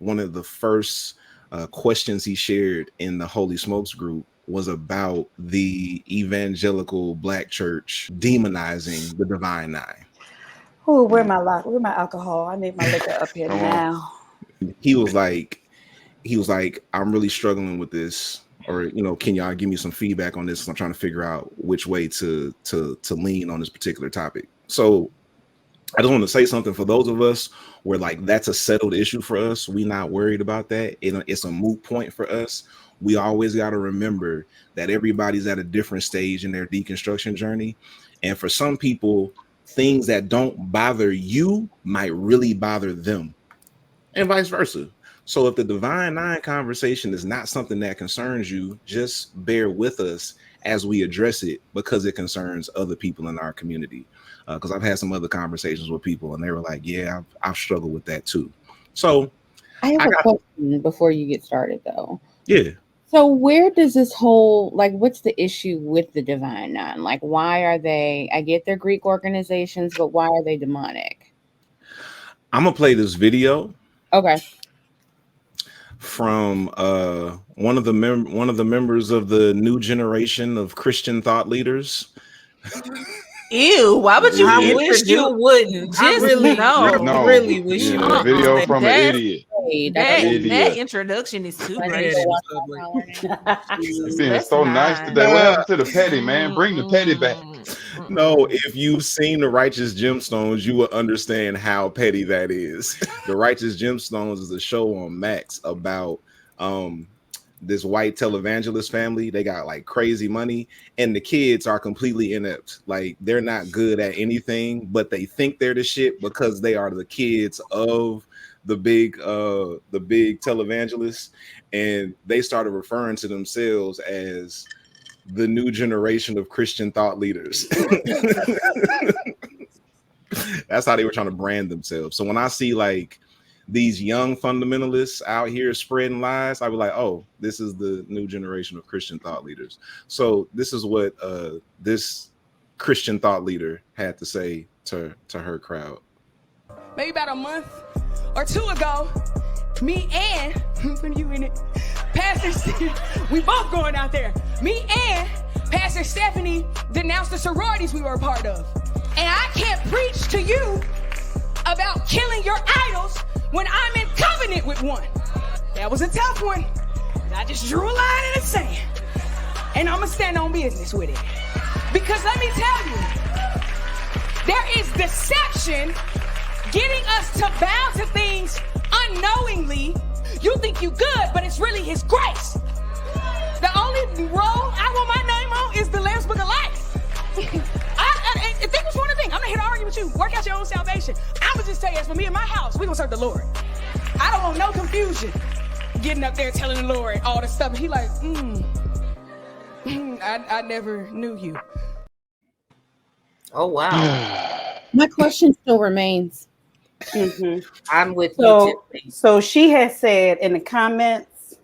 one of the first questions he shared in the Holy Smokes group was about the evangelical Black church demonizing the Divine Nine. Oh, where my alcohol? I need my liquor up here now. He was like, I'm really struggling with this, or can y'all give me some feedback on this? I'm trying to figure out which way to lean on this particular topic. So I just want to say something for those of us where like that's a settled issue for us. We not worried about that. It's a moot point for us. We always got to remember that everybody's at a different stage in their deconstruction journey. And for some people, things that don't bother you might really bother them, and vice versa. So if the Divine Nine conversation is not something that concerns you, just bear with us as we address it, because it concerns other people in our community. Because I've had some other conversations with people and they were like, yeah, I've struggled with that too. So I have a question before you get started though. Yeah. So where does this whole, like, what's the issue with the Divine Nine? Like, why are they, I get they're Greek organizations, but why are they demonic? I'm going to play this video. Okay. From one of the members of the new generation of Christian thought leaders. Ew, why would you? I wish you wouldn't. I really really wish you would. Video from an idiot. That introduction is too great. You're being so nice today. What happened to the petty, man? Bring the petty back. No, if you've seen The Righteous Gemstones, you will understand how petty that is. The Righteous Gemstones is a show on Max about this white televangelist family. They got like crazy money, and the kids are completely inept. Like they're not good at anything, but they think they're the shit because they are the kids of the big televangelists, and they started referring to themselves as the new generation of Christian thought leaders. That's how they were trying to brand themselves. So when I see like these young fundamentalists out here spreading lies, I was like, oh, this is the new generation of Christian thought leaders. So this is what this Christian thought leader had to say to her crowd. Maybe about a month or two ago, me and putting you in it, Pastor, we both going out there. Me and Pastor Stephanie denounced the sororities we were a part of. And I can't preach to you about killing your idols when I'm in covenant with one. That was a tough one. I just drew a line in the sand. And I'm gonna stand on business with it. Because let me tell you, there is deception getting us to bow to things unknowingly. You think you good, but it's really his grace. The only role I want my name on is the Lamb's Book of Life. I think what's one of the things. I'm not here to argue with you. Work out your own salvation. I'm gonna just tell you, as for me and my house, we're gonna serve the Lord. I don't want no confusion getting up there telling the Lord all this stuff. And he like, I never knew you. Oh, wow. My question still remains. Mm-hmm. I'm with you. So she has said in the comments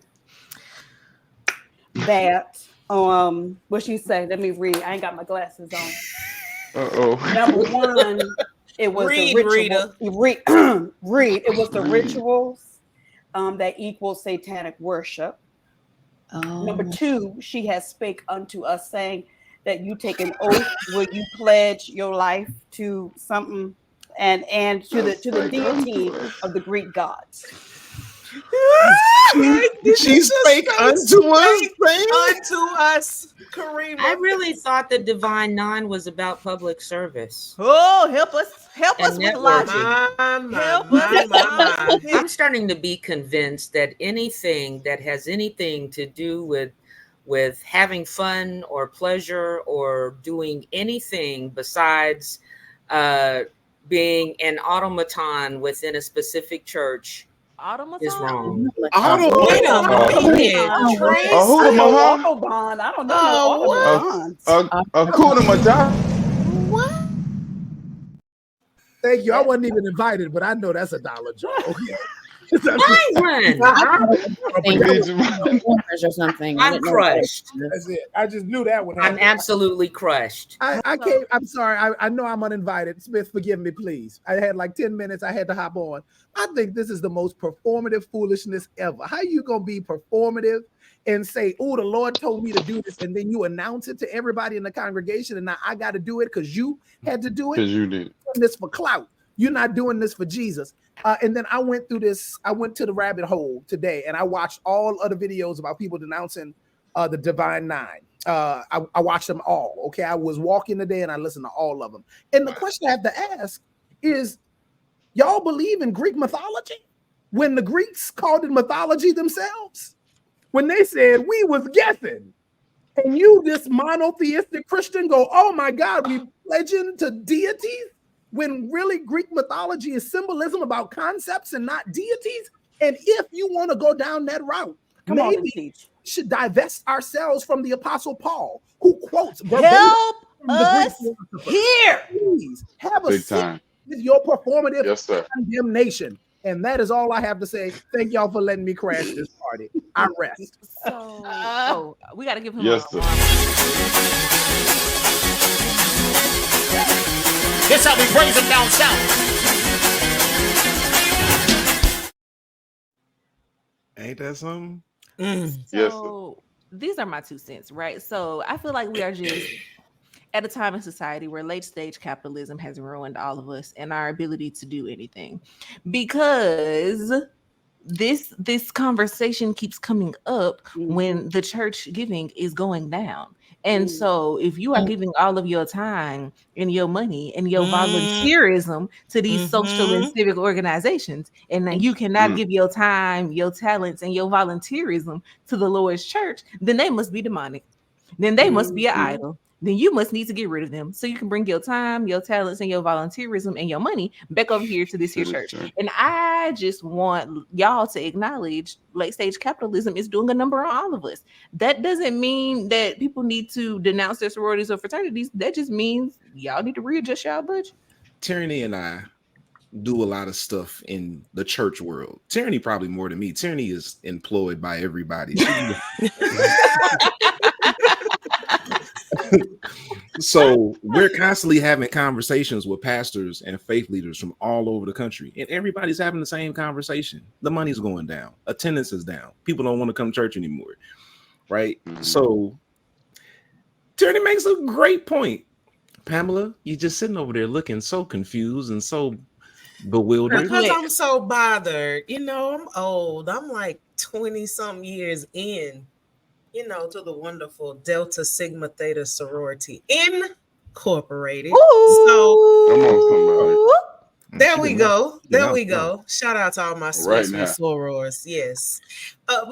that what she say? Let me read. I ain't got my glasses on. Number one, it was the ritual. Read. It was the rituals that equal satanic worship. Number two, she has spake unto us, saying that you take an oath where you pledge your life to something and to the deity of the Greek gods. She spake unto us. Unto us, Karima. I really thought the Divine Nine was about public service. Oh, help us with logic. I'm starting to be convinced that anything that has anything to do with having fun or pleasure or doing anything besides being an automaton within a specific church is wrong. Autobahn. I don't know. What? Thank you. I wasn't even invited, but I know that's a dollar joke. or something. I'm crushed. That's it. I just knew that one. I'm absolutely crushed. I can't. I'm sorry. I know I'm uninvited. Smith, forgive me, please. I had like 10 minutes. I had to hop on. I think this is the most performative foolishness ever. How you gonna be performative and say, "Oh, the Lord told me to do this," and then you announce it to everybody in the congregation, and now I got to do it because you had to do it? Because you did. You're doing this for clout. You're not doing this for Jesus. And then I went through this. I went to the rabbit hole today, and I watched all of the videos about people denouncing the Divine Nine. I watched them all. Okay, I was walking today, and I listened to all of them. And the question I have to ask is, y'all believe in Greek mythology? When the Greeks called it mythology themselves? When they said, we was guessing, and you, this monotheistic Christian, go, oh my God, we pledging to deities? When really Greek mythology is symbolism about concepts and not deities? And if you want to go down that route, maybe we should divest ourselves from the Apostle Paul, who quotes help us here. Please have a seat with your performative condemnation. And that is all I have to say. Thank y'all for letting me crash this party. I rest. So we got to give him Yes, sir. This how we praise him down south. Ain't that something? So these are my 2 cents, right? So I feel like we are just at a time in society where late stage capitalism has ruined all of us and our ability to do anything, because this conversation keeps coming up when the church giving is going down. And so if you are giving all of your time and your money and your volunteerism to these social and civic organizations, and then you cannot give your time, your talents, and your volunteerism to the Lord's church, then they must be demonic. Then they must be an idol. Then you must need to get rid of them so you can bring your time, your talents, and your volunteerism and your money back over here to this here church. And I just want y'all to acknowledge late stage capitalism is doing a number on all of us. That doesn't mean that people need to denounce their sororities or fraternities. That just means y'all need to readjust y'all budget. Tyranny and I do a lot of stuff in the church world. Tyranny probably more than me. Tyranny is employed by everybody. So we're constantly having conversations with pastors and faith leaders from all over the country, and everybody's having the same conversation. The money's going down, attendance is down, people don't want to come to church anymore, right? So Tyranny makes a great point. Pamela, you're just sitting over there looking so confused and so bewildered. Because I'm so bothered. You know, I'm old. I'm like 20-something years in, you know, to the wonderful Delta Sigma Theta Sorority Incorporated. Ooh. So come on, somebody. There we go. There we go. Shout out to all my sweet sorors. Yes. But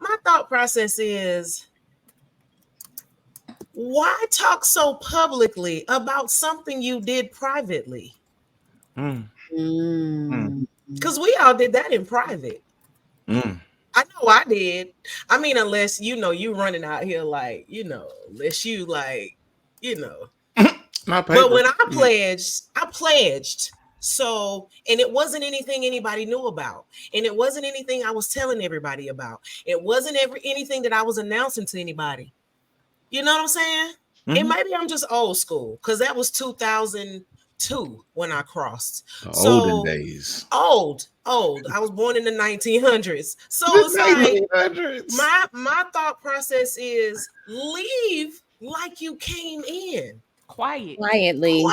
my thought process is, why talk so publicly about something you did privately? Because we all did that in private. I know I did. I mean, unless, you know, you running out here like, you know, unless you like, you know. But when I pledged. So, and it wasn't anything anybody knew about. And it wasn't anything I was telling everybody about. It wasn't anything that I was announcing to anybody. You know what I'm saying? And maybe I'm just old school, because that was 2002 when I crossed. Olden days. Old. I was born in the 1900s. So it's like my thought process is leave like you came in. Quietly.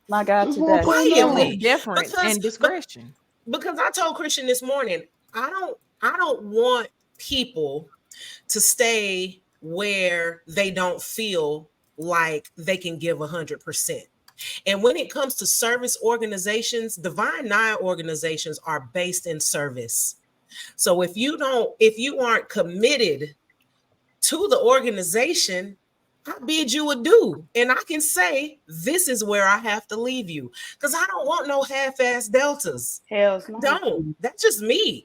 My God, today. Quietly. Deference and discretion. Because I told Christian this morning, I don't want people to stay where they don't feel like they can give 100%. And when it comes to service organizations, Divine Nine organizations are based in service. So if you aren't committed to the organization, I bid you adieu. And I can say, this is where I have to leave you, because I don't want no half-ass deltas. Hell no. Don't. That's just me.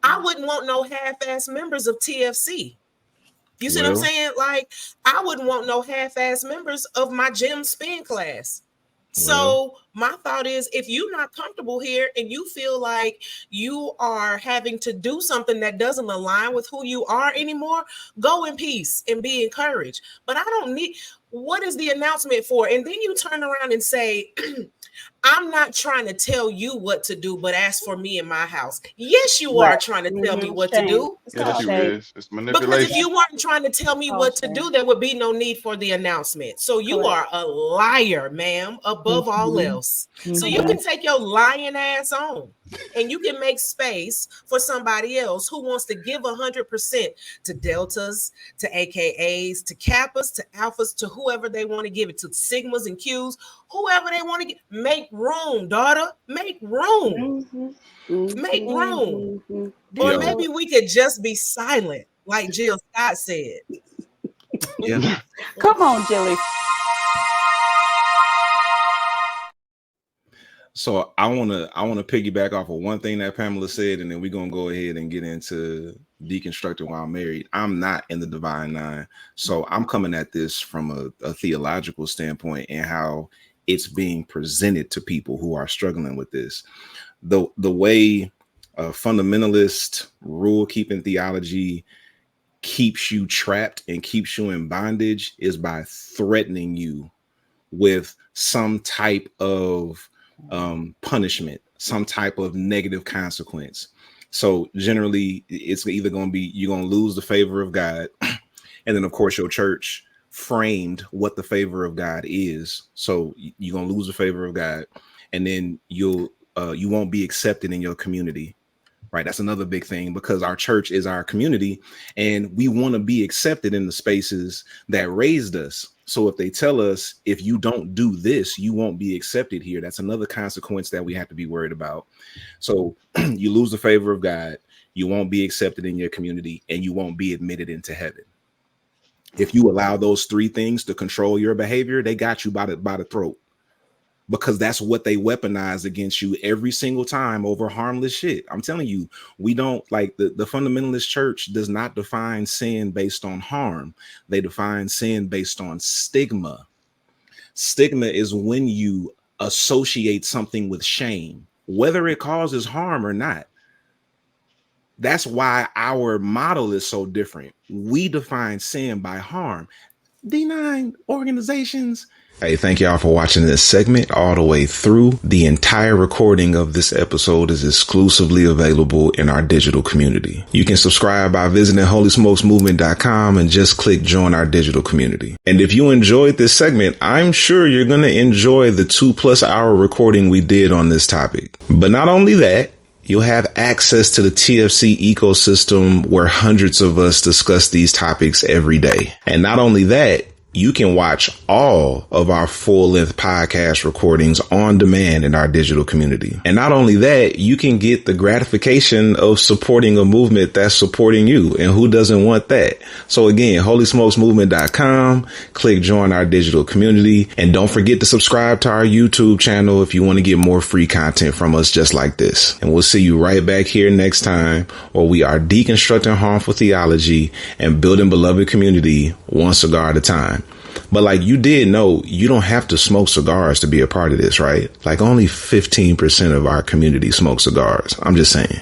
I wouldn't want no half-ass members of TFC. You see what I'm saying? Like, I wouldn't want no half-ass members of my gym spin class. So my thought is, if you're not comfortable here and you feel like you are having to do something that doesn't align with who you are anymore, go in peace and be encouraged. But I don't need, what is the announcement for? And then you turn around and say, I'm not trying to tell you what to do, but as for me and my house. Yes, you are trying to tell me what to do. Yes, you is. It's manipulation. Because if you weren't trying to tell me what to do, there would be no need for the announcement. So you are a liar, ma'am, above all else. So you can take your lying ass on and you can make space for somebody else who wants to give 100% to deltas, to AKAs, to kappas, to alphas, to whoever they want to give it to, sigmas and Qs, whoever they want to get. Make room, daughter. Make room. Make room. Or maybe we could just be silent, like Jill Scott said. Yeah. Come on, Jilly. So I wanna piggyback off of one thing that Pamela said, and then we're gonna go ahead and get into deconstructing while married. I'm not in the divine nine, so I'm coming at this from a theological standpoint and how it's being presented to people who are struggling with this. The way fundamentalist rule-keeping theology keeps you trapped and keeps you in bondage is by threatening you with some type of punishment, some type of negative consequence. So generally it's either going to be, you're going to lose the favor of God. And then of course your church framed what the favor of God is. So you're going to lose the favor of God, and then you won't be accepted in your community. Right. That's another big thing, because our church is our community and we want to be accepted in the spaces that raised us. So if they tell us, if you don't do this, you won't be accepted here, that's another consequence that we have to be worried about. So you lose the favor of God, you won't be accepted in your community, and you won't be admitted into heaven. If you allow those three things to control your behavior, they got you by the throat, because that's what they weaponize against you every single time over harmless shit. I'm telling you, we don't, like, the fundamentalist church does not define sin based on harm. They define sin based on stigma. Stigma is when you associate something with shame, whether it causes harm or not. That's why our model is so different. We define sin by harm. D9 organizations. Hey, thank y'all for watching this segment all the way through. The entire recording of this episode is exclusively available in our digital community. You can subscribe by visiting holysmokesmovement.com and just click join our digital community. And if you enjoyed this segment, I'm sure you're going to enjoy the 2+ hour recording we did on this topic. But not only that, you'll have access to the TFC ecosystem where hundreds of us discuss these topics every day. And not only that, you can watch all of our full-length podcast recordings on demand in our digital community. And not only that, you can get the gratification of supporting a movement that's supporting you. And who doesn't want that? So again, holysmokesmovement.com, click join our digital community. And don't forget to subscribe to our YouTube channel if you want to get more free content from us just like this. And we'll see you right back here next time, where we are deconstructing harmful theology and building beloved community one cigar at a time. But like, you did know, you don't have to smoke cigars to be a part of this, right? Like only 15% of our community smoke cigars. I'm just saying.